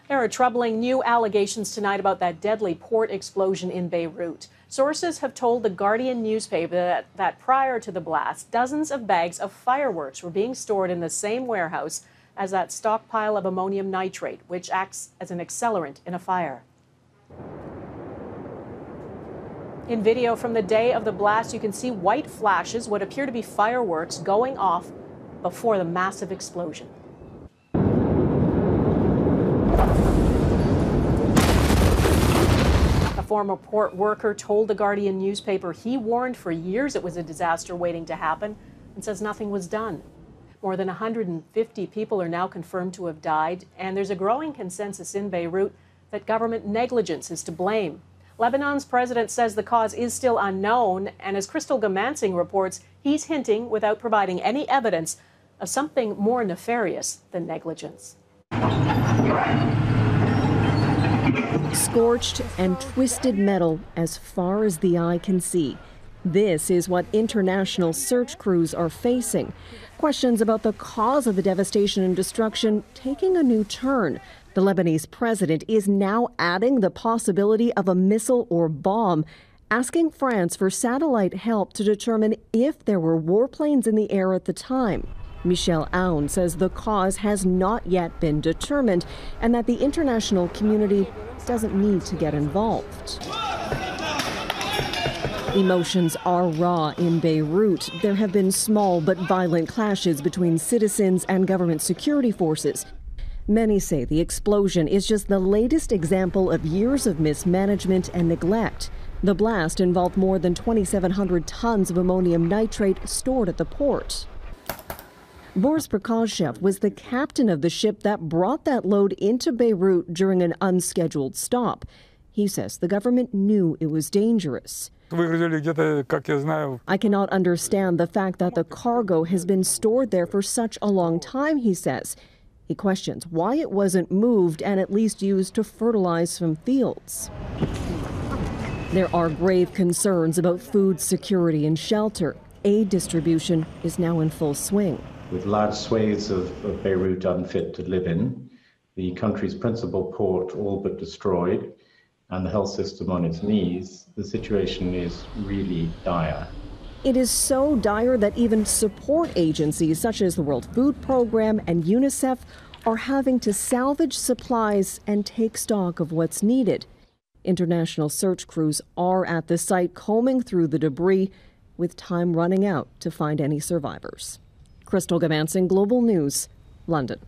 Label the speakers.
Speaker 1: There are troubling new allegations tonight about that deadly port explosion in Beirut. Sources have told the Guardian newspaper that prior to the blast, dozens of bags of fireworks were being stored in the same warehouse as that stockpile of ammonium nitrate, which acts as an accelerant in a fire. In video from the day of the blast, you can see white flashes, what appear to be fireworks, going off before the massive explosion. A former port worker told the Guardian newspaper he warned for years it was a disaster waiting to happen and says nothing was done. More than 150 people are now confirmed to have died, and there's a growing consensus in Beirut that government negligence is to blame. Lebanon's president says the cause is still unknown, and as Crystal Gamansing reports, he's hinting, without providing any evidence, of something more nefarious than negligence.
Speaker 2: Scorched and twisted metal as far as the eye can see. This is what international search crews are facing. Questions about the cause of the devastation and destruction taking a new turn. The Lebanese president is now adding the possibility of a missile or bomb, asking France for satellite help to determine if there were warplanes in the air at the time. Michel Aoun says the cause has not yet been determined and that the international community doesn't need to get involved. Emotions are raw in Beirut. There have been small but violent clashes between citizens and government security forces. Many say the explosion is just the latest example of years of mismanagement and neglect. The blast involved more than 2,700 tons of ammonium nitrate stored at the port. Boris Prokoshev was the captain of the ship that brought that load into Beirut during an unscheduled stop. He says the government knew it was dangerous. I cannot understand the fact that the cargo has been stored there for such a long time, he says. He questions why it wasn't moved and at least used to fertilize some fields. There are grave concerns about food security and shelter. Aid distribution is now in full swing.
Speaker 3: With large swathes of Beirut unfit to live in, the country's principal port all but destroyed, and the health system on its knees, the situation is really dire.
Speaker 2: It is so dire that even support agencies such as the World Food Program and UNICEF are having to salvage supplies and take stock of what's needed. International search crews are at the site combing through the debris, with time running out to find any survivors. Crystal Gamansing, Global News, London.